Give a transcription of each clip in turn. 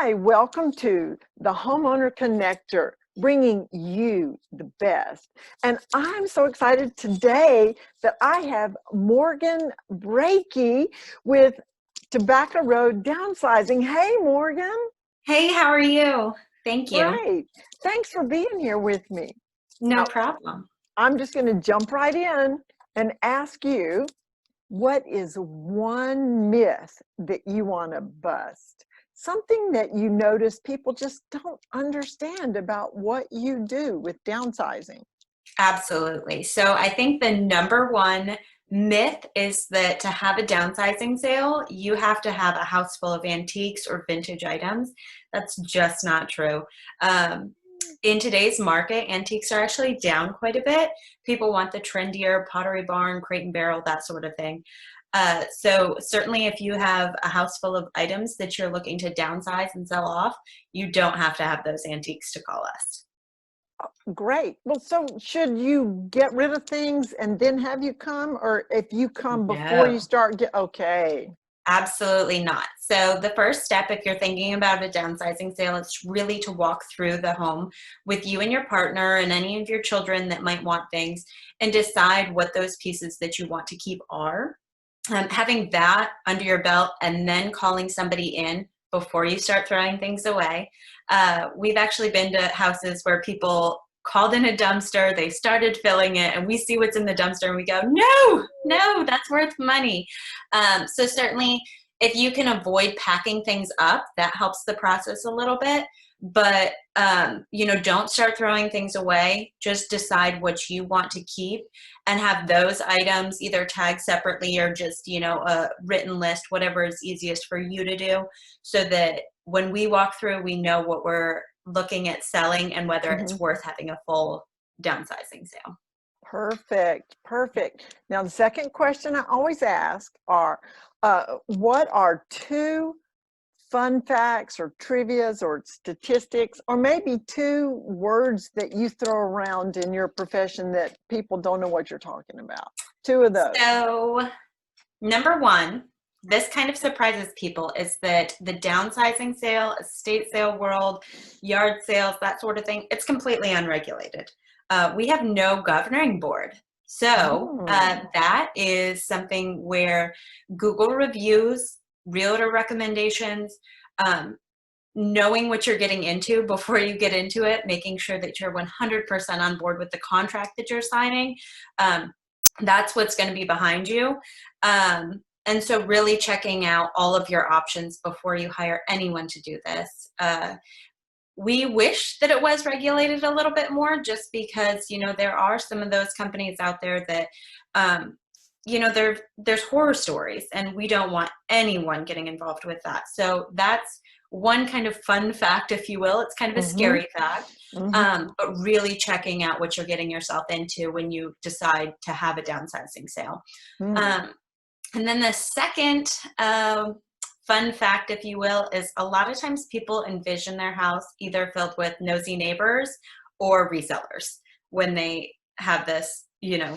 Hi, welcome to the Homeowner Connector, bringing you the best. And I'm so excited today that I have Morgan Breakey with Tobacco Road Downsizing. Hey, Morgan. Hey, how are you? Thank you. Great. Thanks for being here with me. No Now, problem. I'm just going to jump right in and ask you, what is one myth that you want to bust? Something that you notice people just don't understand about what you do with downsizing. Absolutely. So I think the number one myth is that to have a downsizing sale, you have to have a house full of antiques or vintage items. That's just not true. In today's market, antiques are actually down quite a bit. People want the trendier Pottery Barn, Crate and Barrel, that sort of thing. So certainly if you have a house full of items that you're looking to downsize and sell off, you don't have to have those antiques to call us. Great. Well, so should you get rid of things and then have you come, or if you come before you No. start, okay. Absolutely not. So the first step, if you're thinking about a downsizing sale, is really to walk through the home with you and your partner and any of your children that might want things and decide what those pieces that you want to keep are. Having that under your belt and then calling somebody in before you start throwing things away. We've actually been to houses where people called in a dumpster, they started filling it, and we see what's in the dumpster and we go, no, that's worth money. So certainly if you can avoid packing things up, that helps the process a little bit. But don't start throwing things away. Just decide what you want to keep and have those items either tagged separately or just, a written list, whatever is easiest for you to do, so that when we walk through, we know what we're looking at selling and whether it's Mhm. worth having a full downsizing sale. Perfect, perfect. Now, the second question I always ask are, what are two fun facts or trivias or statistics, or maybe two words that you throw around in your profession that people don't know what you're talking about? Two of those. So number one, this kind of surprises people, is that the downsizing sale, estate sale world, yard sales, that sort of thing, it's completely unregulated. We have no governing board. So Mm. that is something where Google reviews, realtor recommendations, um, knowing what you're getting into before you get into it, making sure that you're 100% on board with the contract that you're signing. That's what's going to be behind you. And so really checking out all of your options before you hire anyone to do this. We wish that it was regulated a little bit more, just because, there are some of those companies out there that, there's horror stories, and we don't want anyone getting involved with that. So that's one kind of fun fact, if you will. It's kind of a Mm-hmm. scary fact, Mm-hmm. but really checking out what you're getting yourself into when you decide to have a downsizing sale. Mm. Um, and then the second fun fact, if you will, is a lot of times people envision their house either filled with nosy neighbors or resellers when they have this,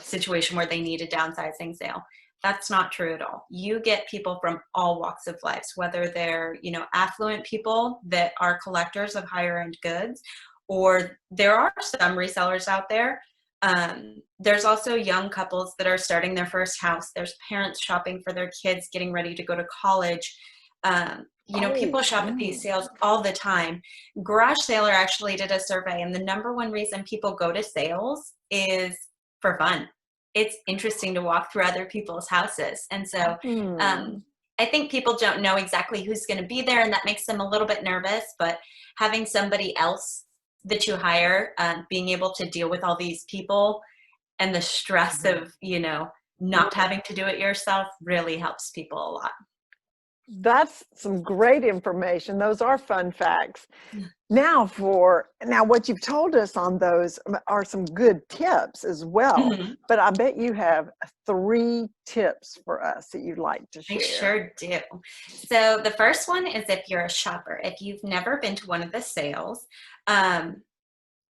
situation where they need a downsizing sale. That's not true at all. You get people from all walks of life, whether they're, affluent people that are collectors of higher end goods, or there are some resellers out there. There's also young couples that are starting their first house. There's parents shopping for their kids getting ready to go to college. Oh, People shop at these sales all the time. Garage Sailor actually did a survey, and the number one reason people go to sales is for fun. It's interesting to walk through other people's houses. And so hmm. I think people don't know exactly who's going to be there, and that makes them a little bit nervous. But having somebody else that you hire, being able to deal with all these people and the stress Mhm. of, not having to do it yourself, really helps people a lot. That's some great information. Those are fun facts. Now, what you've told us on those are some good tips as well. Mhm. But I bet you have three tips for us that you'd like to I share. sure do. So the first one is, if you're a shopper, if you've never been to one of the sales, um,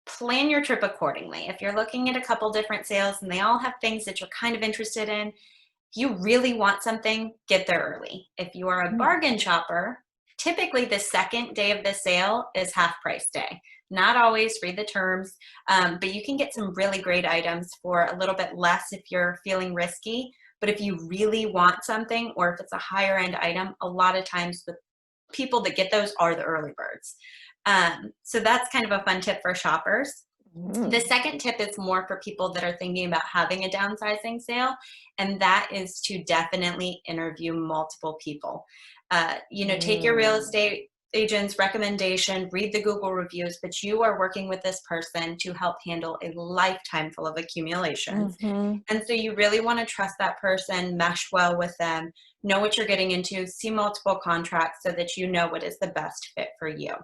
plan your trip accordingly. If you're looking at a couple different sales and they all have things that you're kind of interested in, if you really want something, get there early. If you are a Mm. bargain shopper, typically the second day of the sale is half price day. Not always, read the terms, but you can get some really great items for a little bit less if you're feeling risky. But if you really want something, or if it's a higher end item, a lot of times the people that get those are the early birds. So that's kind of a fun tip for shoppers. The second tip is more for people that are thinking about having a downsizing sale, and that is to definitely interview multiple people. Take your real estate agent's recommendation, read the Google reviews, but you are working with this person to help handle a lifetime full of accumulations. And so you really want to trust that person, mesh well with them, know what you're getting into, see multiple contracts so that you know what is the best fit for you.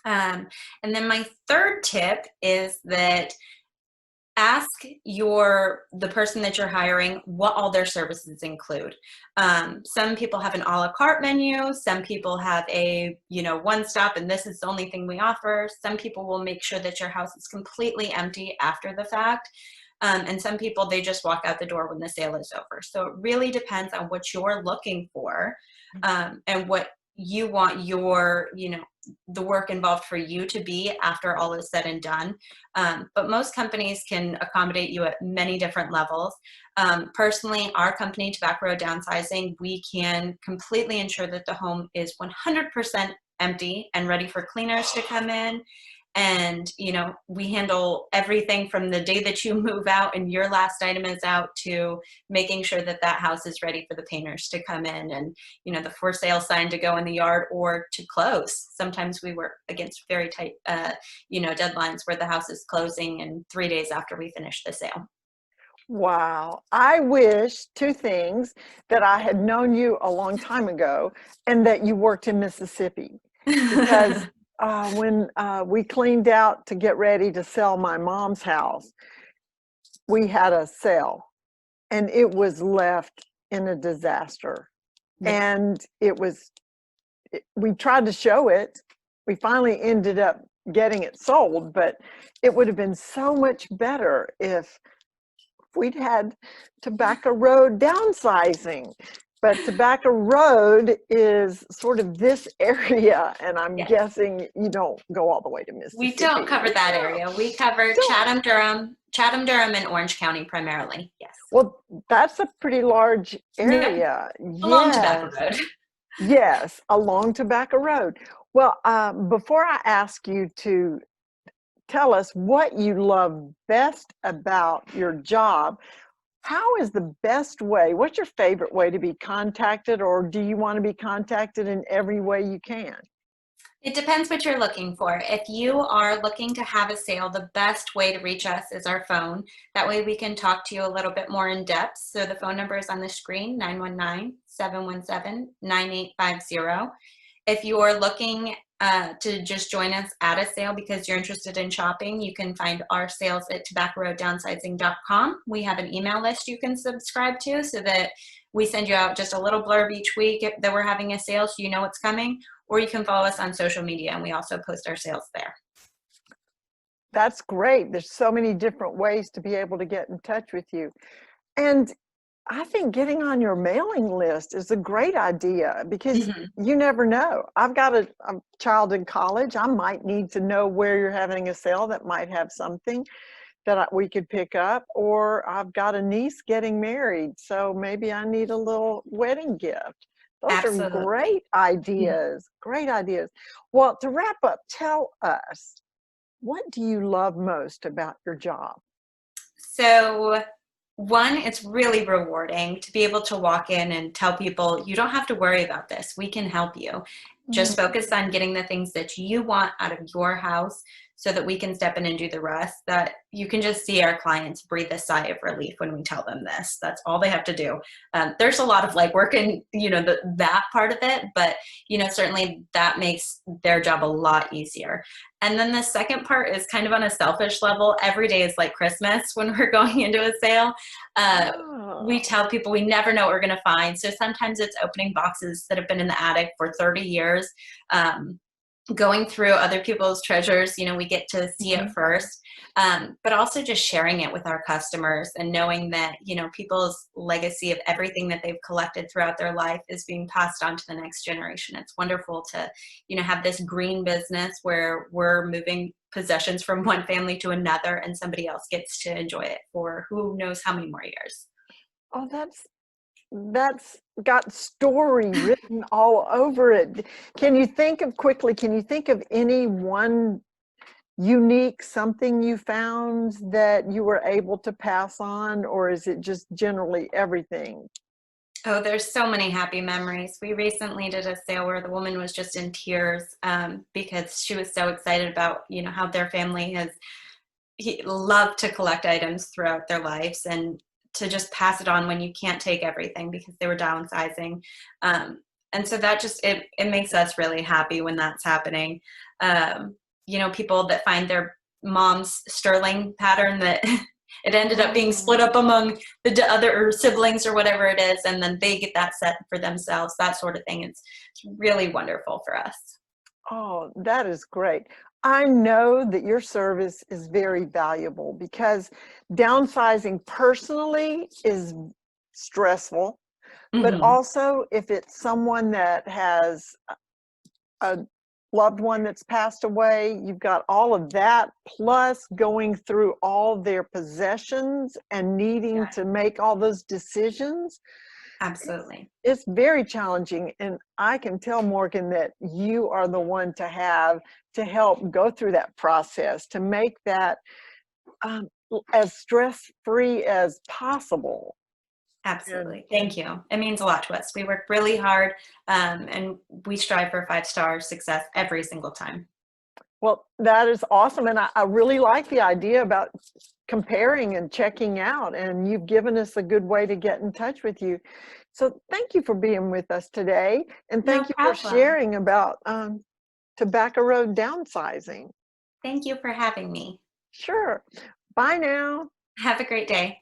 And then my third tip is that ask the person that you're hiring what all their services include. Some people have an a la carte menu. Some people have a, one stop and this is the only thing we offer. Some people will make sure that your house is completely empty after the fact. And some people, they just walk out the door when the sale is over. So it really depends on what you're looking for, and what you want the work involved for you to be after all is said and done. But most companies can accommodate you at many different levels. Personally, our company, Tobacco Road Downsizing, we can completely ensure that the home is 100% empty and ready for cleaners to come in. And, we handle everything from the day that you move out and your last item is out to making sure that that house is ready for the painters to come in and, the for sale sign to go in the yard or to close. Sometimes we work against very tight, deadlines where the house is closing and 3 days after we finish the sale. Wow. I wish two things: that I had known you a long time ago and that you worked in Mississippi. Because when we cleaned out to get ready to sell my mom's house, we had a sale and it was left in a disaster. And we tried to show it. We finally ended up getting it sold, but it would have been so much better if we'd had Tobacco Road Downsizing. But Tobacco Road is sort of this area, and I'm guessing you don't go all the way to Mississippi. We don't cover that area. We cover Chatham, Durham, and Orange County primarily. Yes. Well, that's a pretty large area. Along Tobacco Road. Yes, along Tobacco Road. Well, before I ask you to tell us what you love best about your job, how is the best way? What's your favorite way to be contacted, or do you want to be contacted in every way you can? It depends what you're looking for. If you are looking to have a sale, the best way to reach us is our phone. That way we can talk to you a little bit more in depth. So the phone number is on the screen, 919-717-9850. If you are looking to just join us at a sale because you're interested in shopping, you can find our sales at tobaccoroaddownsizing.com. We have an email list you can subscribe to so that we send you out just a little blurb each week that we're having a sale so you know what's coming, or you can follow us on social media and we also post our sales there. That's great. There's so many different ways to be able to get in touch with you. And I think getting on your mailing list is a great idea because you never know. I've got a child in college. I might need to know where you're having a sale that might have something that we could pick up, or I've got a niece getting married, so maybe I need a little wedding gift. Those are great ideas. Great ideas. Well, to wrap up, tell us, what do you love most about your job? So, one, it's really rewarding to be able to walk in and tell people, you don't have to worry about this. We can help you. Just focus on getting the things that you want out of your house so that we can step in and do the rest. That you can just see our clients breathe a sigh of relief when we tell them this. That's all they have to do. There's a lot of legwork in, that part of it, but, certainly that makes their job a lot easier. And then the second part is kind of on a selfish level. Every day is like Christmas when we're going into a sale. We tell people we never know what we're going to find. So sometimes it's opening boxes that have been in the attic for 30 years, going through other people's treasures. We get to see it first. but also just sharing it with our customers and knowing that, people's legacy of everything that they've collected throughout their life is being passed on to the next generation. It's wonderful to, have this green business where we're moving possessions from one family to another and somebody else gets to enjoy it for who knows how many more years. Oh, that's got story written all over it. Can you think of any one unique something you found that you were able to pass on, or is it just generally everything? Oh, there's so many happy memories. We recently did a sale where the woman was just in tears because she was so excited about, how their family has loved to collect items throughout their lives and to just pass it on when you can't take everything because they were downsizing. And so that just, it makes us really happy when that's happening. People that find their mom's sterling pattern that it ended up being split up among the other siblings or whatever it is, and then they get that set for themselves, that sort of thing. It's really wonderful for us. Oh, that is great. I know that your service is very valuable because downsizing personally is stressful, but Hmm. also if it's someone that has a loved one that's passed away, you've got all of that, plus going through all their possessions and needing Yeah, to make all those decisions. absolutely. It's very challenging, and I can tell Morgan that you are the one to have to help go through that process to make that as stress-free as possible. And Absolutely. Thank you. It means a lot to us. We work really hard and we strive for 5-star success every single time. well, that is awesome, and I really like the idea about comparing and checking out, and you've given us a good way to get in touch with you. So thank you for being with us today, and No thank you for problem. sharing about Tobacco Road downsizing. Thank you for having me. Sure. Bye now. Have a great day.